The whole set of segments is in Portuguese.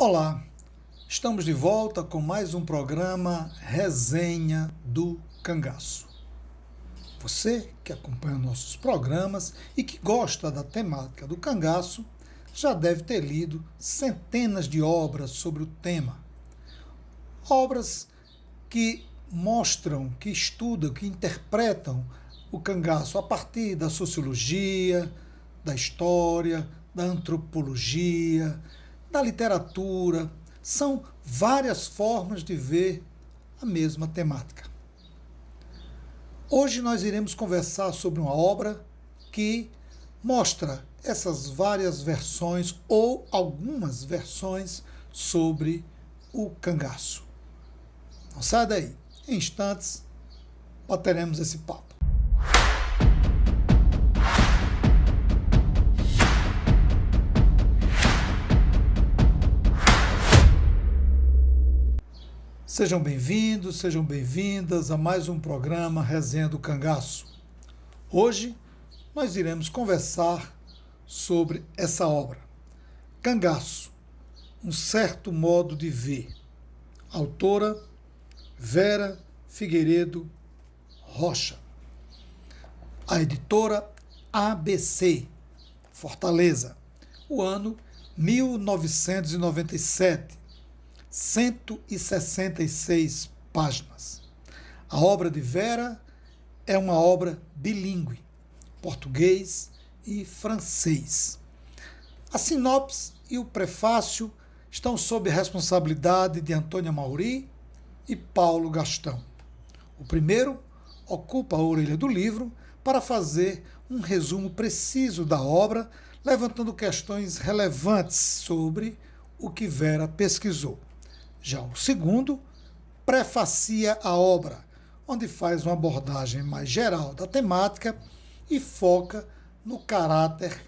Olá, estamos de volta com mais um programa Resenha do Cangaço. Você que acompanha nossos programas e que gosta da temática do cangaço já deve ter lido centenas de obras sobre o tema. Obras que mostram, que estudam, que interpretam o cangaço a partir da sociologia, da história, da antropologia, da literatura. São várias formas de ver a mesma temática. Hoje nós iremos conversar sobre uma obra que mostra essas várias versões ou algumas versões sobre o cangaço. Não sai daí, em instantes bateremos esse papo. Sejam bem-vindos, sejam bem-vindas a mais um programa Resenha do Cangaço. Hoje nós iremos conversar sobre essa obra, Cangaço, um certo modo de ver. Autora Vera Figueiredo Rocha. A editora ABC, Fortaleza, o ano 1997. 166 páginas. A obra de Vera é uma obra bilíngue, português e francês. A sinopse e o prefácio estão sob a responsabilidade de Antônia Mauri e Paulo Gastão. O primeiro ocupa a orelha do livro para fazer um resumo preciso da obra, levantando questões relevantes sobre o que Vera pesquisou. Já o segundo prefacia a obra, onde faz uma abordagem mais geral da temática e foca no caráter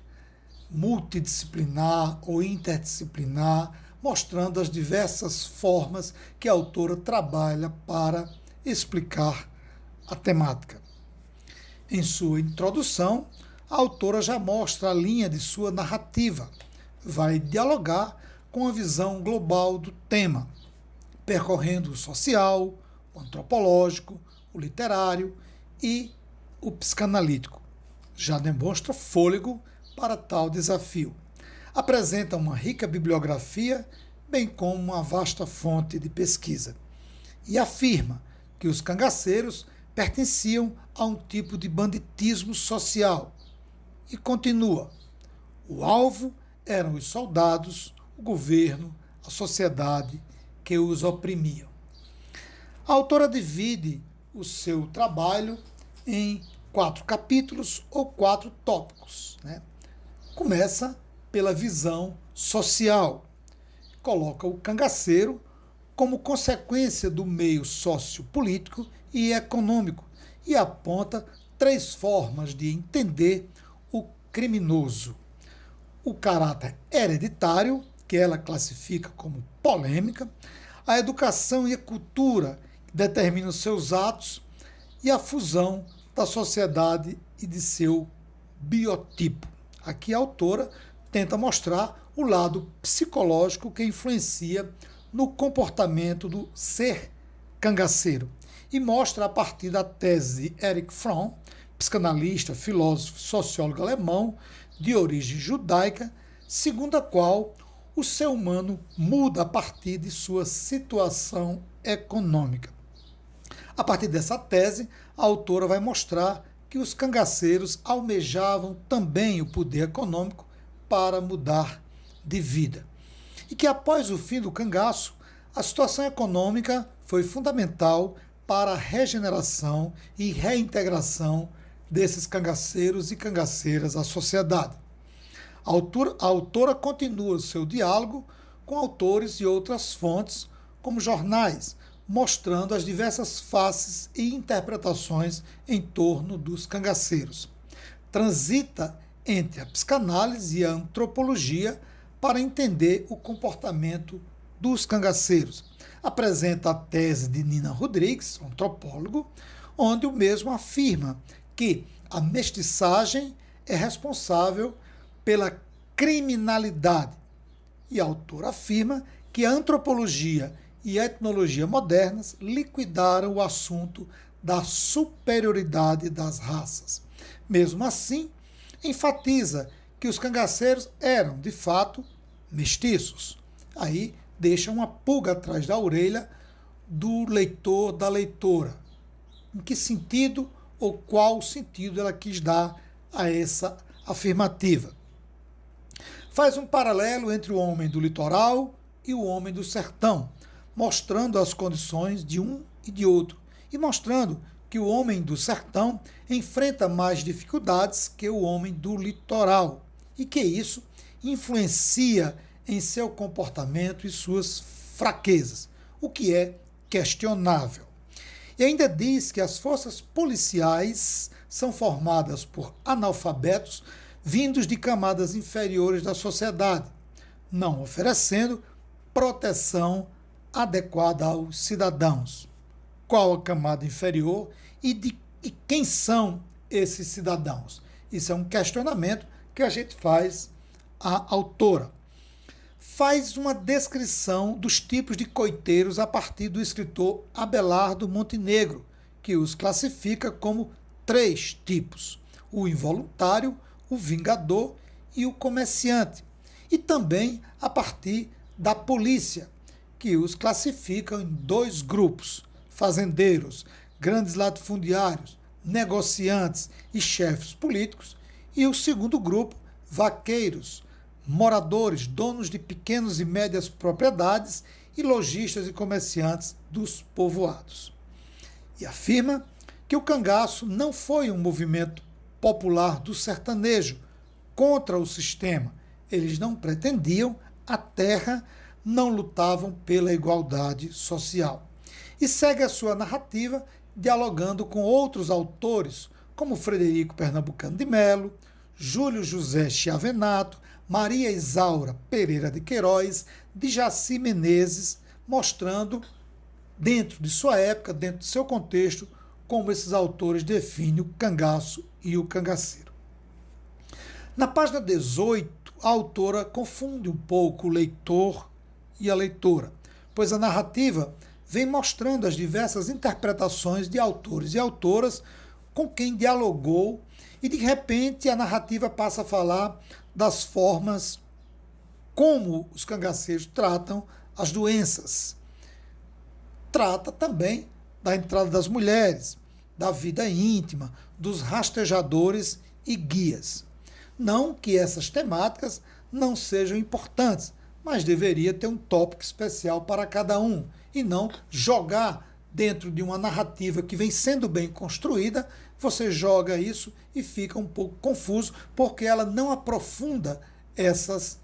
multidisciplinar ou interdisciplinar, mostrando as diversas formas que a autora trabalha para explicar a temática. Em sua introdução, a autora já mostra a linha de sua narrativa, vai dialogar com a visão global do tema, percorrendo o social, o antropológico, o literário e o psicanalítico. Já demonstra fôlego para tal desafio. Apresenta uma rica bibliografia, bem como uma vasta fonte de pesquisa. E afirma que os cangaceiros pertenciam a um tipo de banditismo social. E continua: o alvo eram os soldados, o governo, a sociedade que os oprimiam. A autora divide o seu trabalho em 4 capítulos ou 4 tópicos. Começa pela visão social. Coloca o cangaceiro como consequência do meio sociopolítico e econômico e aponta 3 formas de entender o criminoso: o caráter hereditário, que ela classifica como polêmica, a educação e a cultura, que determinam seus atos, e a fusão da sociedade e de seu biotipo. Aqui a autora tenta mostrar o lado psicológico que influencia no comportamento do ser cangaceiro e mostra a partir da tese de Erich Fromm, psicanalista, filósofo, sociólogo alemão de origem judaica, segundo a qual o ser humano muda a partir de sua situação econômica. A partir dessa tese, a autora vai mostrar que os cangaceiros almejavam também o poder econômico para mudar de vida. E que após o fim do cangaço, a situação econômica foi fundamental para a regeneração e reintegração desses cangaceiros e cangaceiras à sociedade. A autora continua o seu diálogo com autores e outras fontes, como jornais, mostrando as diversas faces e interpretações em torno dos cangaceiros. Transita entre a psicanálise e a antropologia para entender o comportamento dos cangaceiros. Apresenta a tese de Nina Rodrigues, antropólogo, onde o mesmo afirma que a mestiçagem é responsável pela criminalidade. E a autora afirma que a antropologia e a etnologia modernas liquidaram o assunto da superioridade das raças. Mesmo assim, enfatiza que os cangaceiros eram, de fato, mestiços. Aí deixa uma pulga atrás da orelha do leitor, da leitora. Em que sentido ou qual sentido ela quis dar a essa afirmativa? Faz um paralelo entre o homem do litoral e o homem do sertão, mostrando as condições de um e de outro, e mostrando que o homem do sertão enfrenta mais dificuldades que o homem do litoral, e que isso influencia em seu comportamento e suas fraquezas, o que é questionável. E ainda diz que as forças policiais são formadas por analfabetos vindos de camadas inferiores da sociedade, não oferecendo proteção adequada aos cidadãos. Qual a camada inferior e quem são esses cidadãos? Isso é um questionamento que a gente faz à autora. Faz uma descrição dos tipos de coiteiros a partir do escritor Abelardo Montenegro, que os classifica como 3 tipos: o involuntário, o vingador e o comerciante. E também a partir da polícia, que os classificam em 2 grupos: fazendeiros, grandes latifundiários, negociantes e chefes políticos, e o segundo grupo, vaqueiros, moradores, donos de pequenas e médias propriedades e lojistas e comerciantes dos povoados. E afirma que o cangaço não foi um movimento popular do sertanejo contra o sistema. Eles não pretendiam a terra, não lutavam pela igualdade social. E segue a sua narrativa dialogando com outros autores, como Frederico Pernambucano de Melo, Júlio José Chiavenato, Maria Isaura Pereira de Queiroz, Jaci Menezes, mostrando, dentro de sua época, dentro de seu contexto, como esses autores definem o cangaço e o cangaceiro. Na página 18, a autora confunde um pouco o leitor e a leitora, pois a narrativa vem mostrando as diversas interpretações de autores e autoras com quem dialogou, e de repente a narrativa passa a falar das formas como os cangaceiros tratam as doenças. Trata também da entrada das mulheres, da vida íntima, dos rastejadores e guias. Não que essas temáticas não sejam importantes, mas deveria ter um tópico especial para cada um, e não jogar dentro de uma narrativa que vem sendo bem construída, você joga isso e fica um pouco confuso, porque ela não aprofunda essas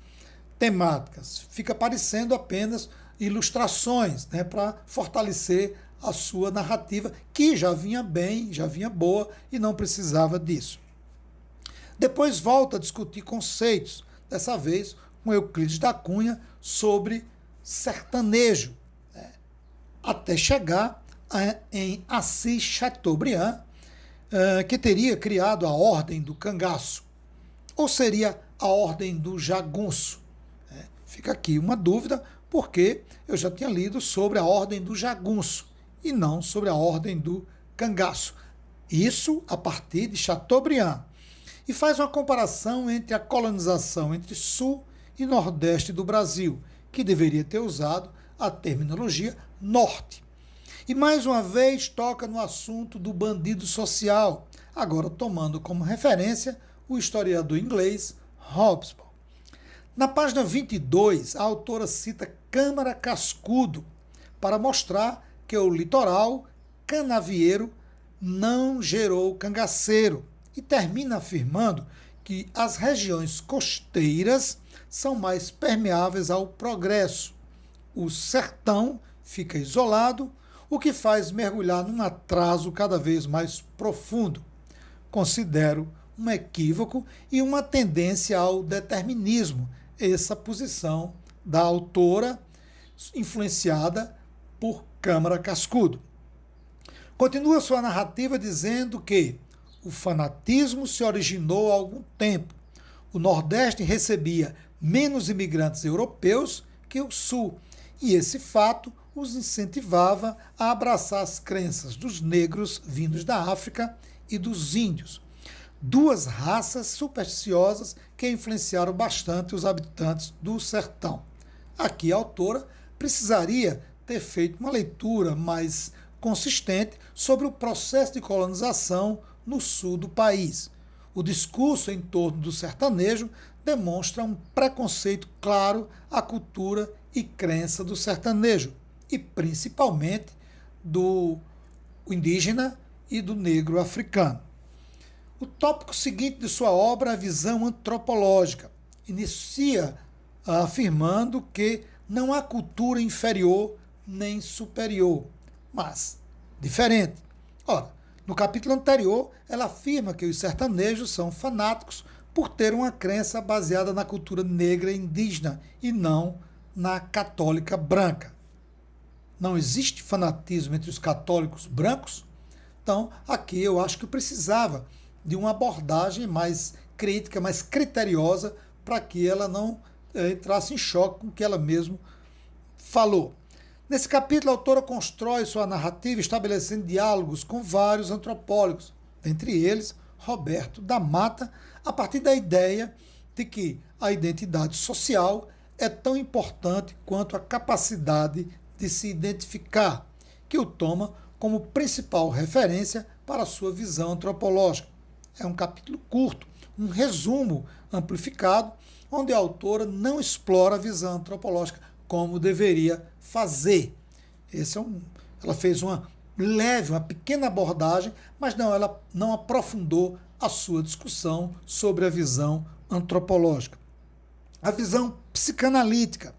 temáticas. Fica parecendo apenas ilustrações, né, para fortalecer a sua narrativa, que já vinha bem, já vinha boa e não precisava disso. Depois volta a discutir conceitos, dessa vez com Euclides da Cunha, sobre sertanejo, né, até chegar em Assis Chateaubriand, que teria criado a Ordem do Cangaço, ou seria a Ordem do Jagunço. Fica aqui uma dúvida, porque eu já tinha lido sobre a Ordem do Jagunço e não sobre a Ordem do Cangaço. Isso a partir de Chateaubriand. E faz uma comparação entre a colonização entre Sul e Nordeste do Brasil, que deveria ter usado a terminologia Norte. E mais uma vez toca no assunto do bandido social, agora tomando como referência o historiador inglês Hobsbawm. Na página 22, a autora cita Câmara Cascudo para mostrar que o litoral canavieiro não gerou cangaceiro, e termina afirmando que as regiões costeiras são mais permeáveis ao progresso. O sertão fica isolado, o que faz mergulhar num atraso cada vez mais profundo. Considero um equívoco e uma tendência ao determinismo essa posição da autora, influenciada por Câmara Cascudo. Continua sua narrativa dizendo que o fanatismo se originou há algum tempo. O Nordeste recebia menos imigrantes europeus que o Sul, e esse fato os incentivava a abraçar as crenças dos negros vindos da África e dos índios, duas raças supersticiosas que influenciaram bastante os habitantes do sertão. Aqui a autora precisaria ter feito uma leitura mais consistente sobre o processo de colonização no sul do país. O discurso em torno do sertanejo demonstra um preconceito claro à cultura e crença do sertanejo, e principalmente do indígena e do negro africano. O tópico seguinte de sua obra é a visão antropológica. Inicia afirmando que não há cultura inferior nem superior, mas diferente. Ora, no capítulo anterior, ela afirma que os sertanejos são fanáticos por ter uma crença baseada na cultura negra e indígena e não na católica branca. Não existe fanatismo entre os católicos brancos? Então, aqui eu acho que precisava de uma abordagem mais crítica, mais criteriosa, para que ela não entrasse em choque com o que ela mesma falou. Nesse capítulo, a autora constrói sua narrativa estabelecendo diálogos com vários antropólogos, dentre eles Roberto da Mata, a partir da ideia de que a identidade social é tão importante quanto a capacidade de se identificar, que o toma como principal referência para a sua visão antropológica. É um capítulo curto, um resumo amplificado, onde a autora não explora a visão antropológica como deveria fazer. Ela fez uma pequena abordagem, mas ela não aprofundou a sua discussão sobre a visão antropológica. A visão psicanalítica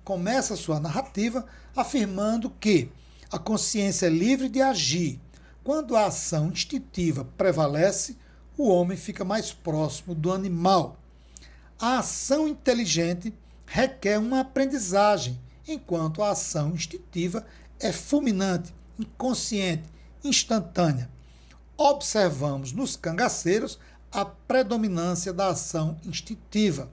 começa sua narrativa afirmando que a consciência é livre de agir. Quando a ação instintiva prevalece, o homem fica mais próximo do animal. A ação inteligente requer uma aprendizagem, enquanto a ação instintiva é fulminante, inconsciente, instantânea. Observamos nos cangaceiros a predominância da ação instintiva.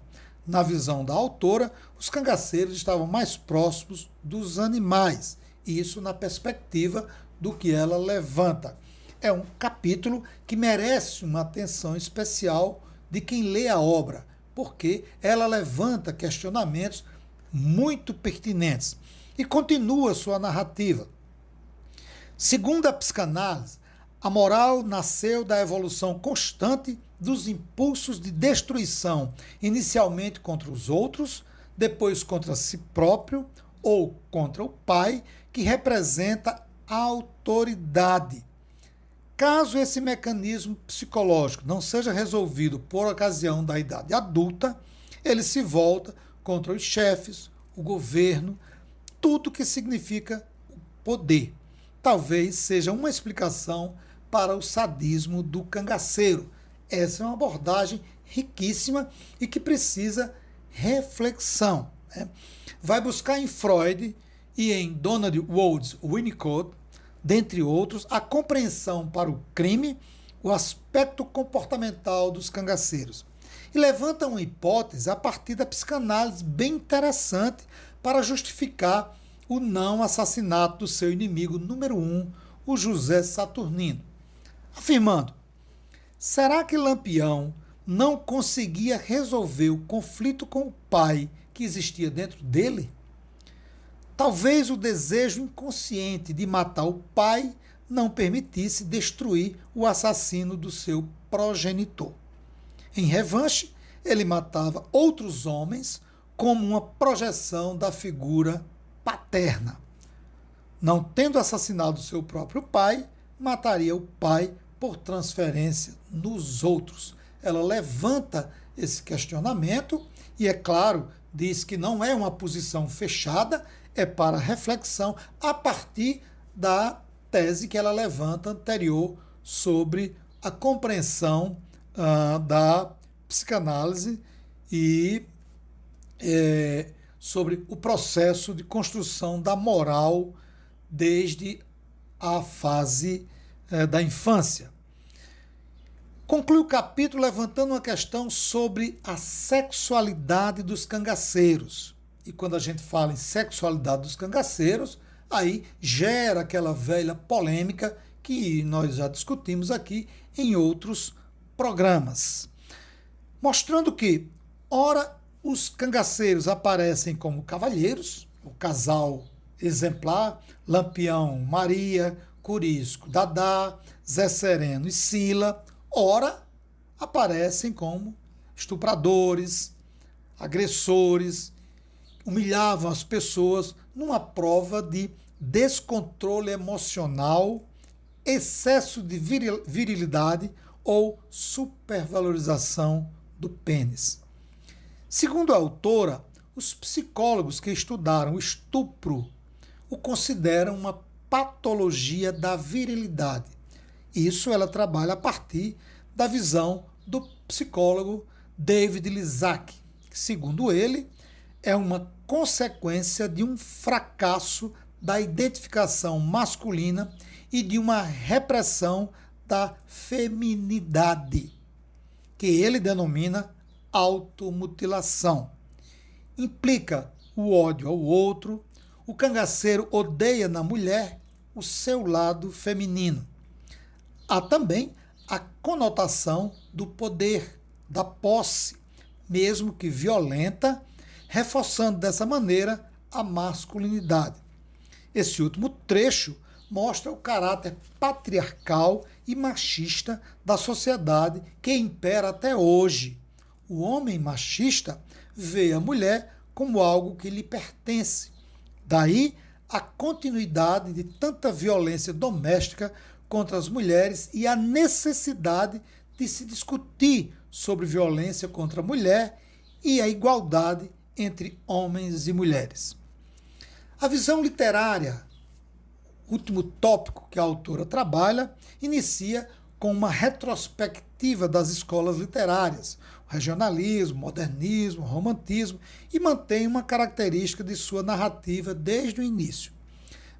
Na visão da autora, os cangaceiros estavam mais próximos dos animais, isso na perspectiva do que ela levanta. É um capítulo que merece uma atenção especial de quem lê a obra, porque ela levanta questionamentos muito pertinentes. E continua sua narrativa. Segundo a psicanálise, a moral nasceu da evolução constante dos impulsos de destruição, inicialmente contra os outros, depois contra si próprio ou contra o pai, que representa a autoridade. Caso esse mecanismo psicológico não seja resolvido por ocasião da idade adulta, ele se volta contra os chefes, o governo, tudo que significa poder. Talvez seja uma explicação para o sadismo do cangaceiro. Essa é uma abordagem riquíssima e que precisa reflexão. Vai buscar em Freud e em Donald Woods Winnicott, dentre outros, a compreensão para o crime, o aspecto comportamental dos cangaceiros. E levanta uma hipótese a partir da psicanálise bem interessante para justificar o não assassinato do seu inimigo número 1, o José Saturnino. Afirmando, será que Lampião não conseguia resolver o conflito com o pai que existia dentro dele? Talvez o desejo inconsciente de matar o pai não permitisse destruir o assassino do seu progenitor. Em revanche, ele matava outros homens como uma projeção da figura paterna. Não tendo assassinado seu próprio pai, mataria o pai por transferência nos outros. Ela levanta esse questionamento e, é claro, diz que não é uma posição fechada, é para reflexão a partir da tese que ela levanta anterior sobre a compreensão da psicanálise e sobre o processo de construção da moral desde a fase da infância. Conclui o capítulo levantando uma questão sobre a sexualidade dos cangaceiros. e quando a gente fala em sexualidade dos cangaceiros, aí gera aquela velha polêmica que nós já discutimos aqui em outros programas. Mostrando que, ora, os cangaceiros aparecem como cavalheiros, o casal exemplar, Lampião, Maria, Corisco, Dadá, Zé Sereno e Sila, ora, aparecem como estupradores, agressores, humilhavam as pessoas numa prova de descontrole emocional, excesso de virilidade ou supervalorização do pênis. Segundo a autora, os psicólogos que estudaram o estupro o consideram uma patologia da virilidade. Isso ela trabalha a partir da visão do psicólogo David Lizak, que, segundo ele, é uma consequência de um fracasso da identificação masculina e de uma repressão da feminidade, que ele denomina automutilação. Implica o ódio ao outro, o cangaceiro odeia na mulher o seu lado feminino. Há também a conotação do poder, da posse, mesmo que violenta, reforçando dessa maneira a masculinidade. Esse último trecho mostra o caráter patriarcal e machista da sociedade que impera até hoje. O homem machista vê a mulher como algo que lhe pertence. Daí a continuidade de tanta violência doméstica contra as mulheres e a necessidade de se discutir sobre violência contra a mulher e a igualdade entre homens e mulheres. A visão literária, último tópico que a autora trabalha, inicia com uma retrospectiva das escolas literárias, o regionalismo, o modernismo, o romantismo, e mantém uma característica de sua narrativa desde o início.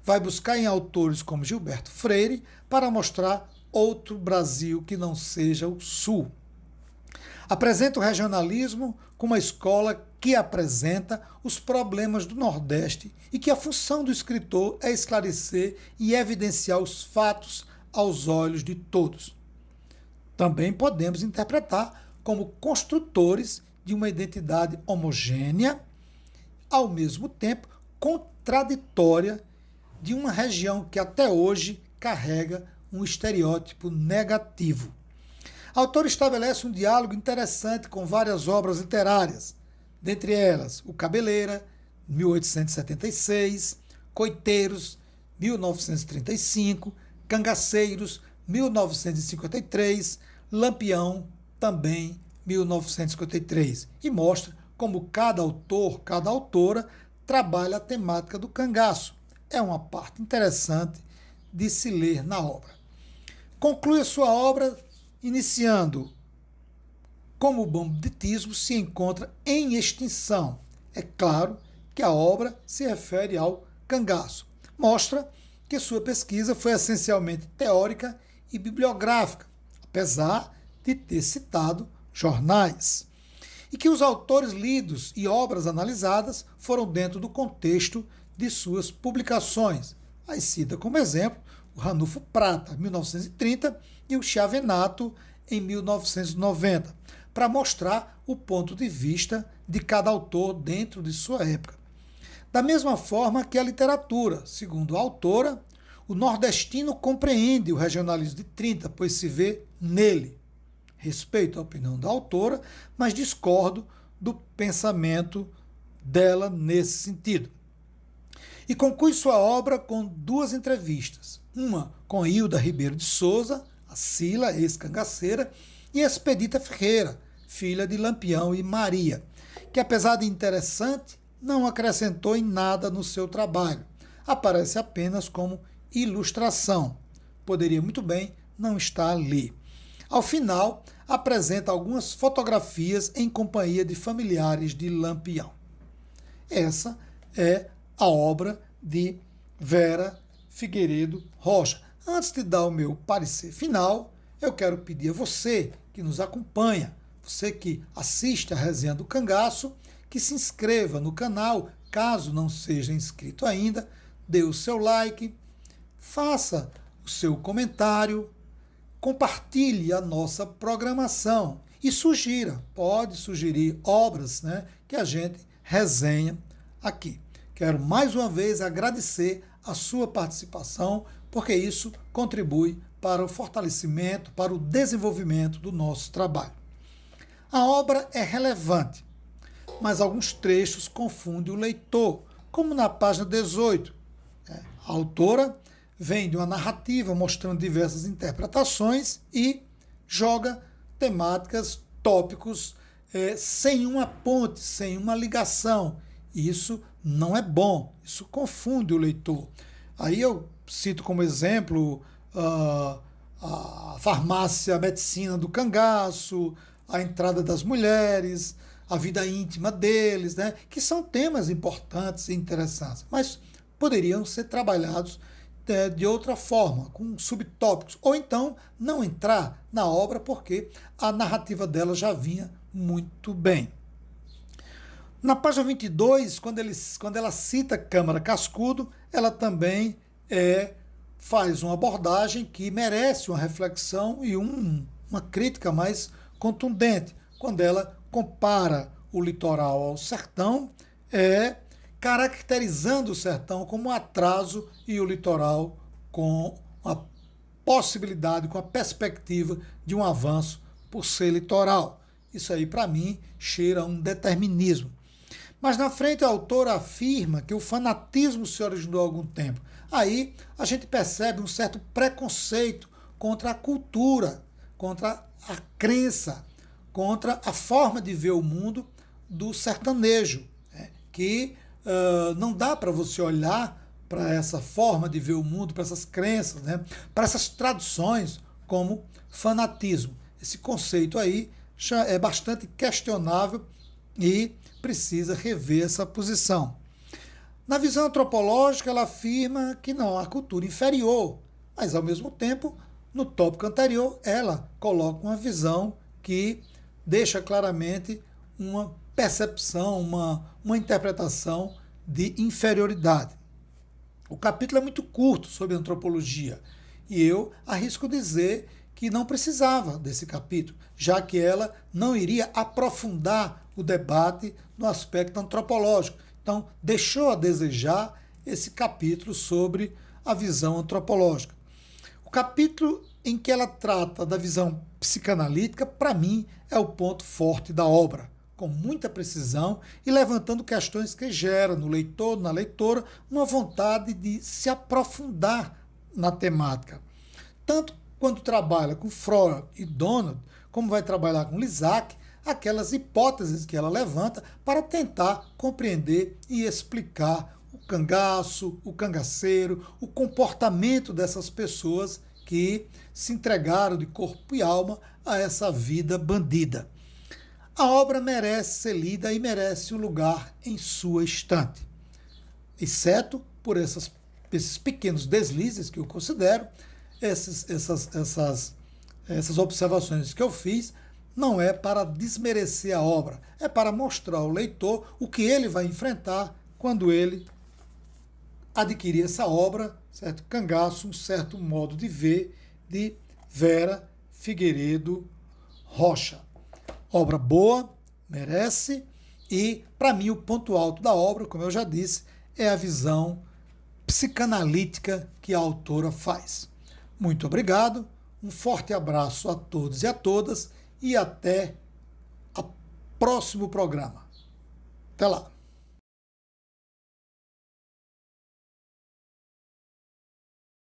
Vai buscar em autores como Gilberto Freire para mostrar outro Brasil que não seja o Sul. Apresenta o regionalismo como uma escola que apresenta os problemas do Nordeste e que a função do escritor é esclarecer e evidenciar os fatos aos olhos de todos. Também podemos interpretar como construtores de uma identidade homogênea, ao mesmo tempo contraditória, de uma região que até hoje carrega um estereótipo negativo. A autora estabelece um diálogo interessante com várias obras literárias, dentre elas O Cabeleira, 1876, Coiteiros, 1935, Cangaceiros, 1953, Lampião, também 1953, e mostra como cada autor, cada autora trabalha a temática do cangaço. É uma parte interessante de se ler na obra. Conclui a sua obra iniciando como o banditismo se encontra em extinção. É claro que a obra se refere ao cangaço. Mostra que sua pesquisa foi essencialmente teórica e bibliográfica, apesar de ter citado jornais, e que os autores lidos e obras analisadas foram dentro do contexto de suas publicações. Aí cita como exemplo o Ranulfo Prata, 1930, e o Chiavenato, em 1990, para mostrar o ponto de vista de cada autor dentro de sua época. Da mesma forma que a literatura, segundo a autora, o nordestino compreende o regionalismo de 30, pois se vê nele. Respeito a opinião da autora, mas discordo do pensamento dela nesse sentido. E conclui sua obra com duas entrevistas, uma com Hilda Ribeiro de Souza, a Sila, ex-cangaceira, e Expedita Ferreira, filha de Lampião e Maria, que apesar de interessante, não acrescentou em nada no seu trabalho. Aparece apenas como ilustração. Poderia muito bem não estar ali. Ao final, apresenta algumas fotografias em companhia de familiares de Lampião. Essa é a obra de Vera Figueiredo Rocha. Antes de dar o meu parecer final, eu quero pedir a você que nos acompanha, você que assiste a Resenha do Cangaço, que se inscreva no canal, Caso não seja inscrito ainda, dê o seu like, faça o seu comentário, compartilhe a nossa programação e pode sugerir obras, né, que a gente resenha aqui. Quero mais uma vez agradecer a sua participação, porque isso contribui para o fortalecimento, para o desenvolvimento do nosso trabalho. A obra é relevante, mas alguns trechos confundem o leitor, como na página 18. A autora vem de uma narrativa mostrando diversas interpretações e joga temáticas, tópicos, sem uma ponte, sem uma ligação. Isso não é bom, isso confunde o leitor. Aí eu cito como exemplo a farmácia, a medicina do cangaço, a entrada das mulheres, a vida íntima deles, né? Que são temas importantes e interessantes, mas poderiam ser trabalhados de outra forma, com subtópicos, ou então não entrar na obra porque a narrativa dela já vinha muito bem. Na página 22, quando ela cita Câmara Cascudo, ela também faz uma abordagem que merece uma reflexão e uma crítica mais contundente, quando ela compara o litoral ao sertão, caracterizando o sertão como um atraso e o litoral com a possibilidade, com a perspectiva de um avanço por ser litoral. Isso aí, para mim, cheira a um determinismo. Mas na frente a autora afirma que o fanatismo se originou há algum tempo. Aí a gente percebe um certo preconceito contra a cultura, contra a crença, contra a forma de ver o mundo do sertanejo, que não dá para você olhar para essa forma de ver o mundo, para essas crenças, né, para essas traduções como fanatismo. Esse conceito aí já é bastante questionável e precisa rever essa posição. Na visão antropológica, ela afirma que não há cultura inferior, mas ao mesmo tempo, no tópico anterior, ela coloca uma visão que deixa claramente uma percepção, uma interpretação de inferioridade. O capítulo é muito curto sobre antropologia e eu arrisco dizer que não precisava desse capítulo, já que ela não iria aprofundar o debate no aspecto antropológico. Então, deixou a desejar esse capítulo sobre a visão antropológica. O capítulo em que ela trata da visão psicanalítica, para mim, é o ponto forte da obra, com muita precisão e levantando questões que geram no leitor, na leitora, uma vontade de se aprofundar na temática. Tanto quando trabalha com Freud e Donald, como vai trabalhar com Lissac, aquelas hipóteses que ela levanta para tentar compreender e explicar o cangaço, o cangaceiro, o comportamento dessas pessoas que se entregaram de corpo e alma a essa vida bandida. A obra merece ser lida e merece um lugar em sua estante, exceto por esses pequenos deslizes que eu considero, essas observações que eu fiz. Não é para desmerecer a obra, é para mostrar ao leitor o que ele vai enfrentar quando ele adquirir essa obra, certo? Cangaço, um certo modo de ver, de Vera Figueiredo Rocha. Obra boa, merece, e para mim o ponto alto da obra, como eu já disse, é a visão psicanalítica que a autora faz. Muito obrigado, um forte abraço a todos e a todas, e até o próximo programa. Até lá.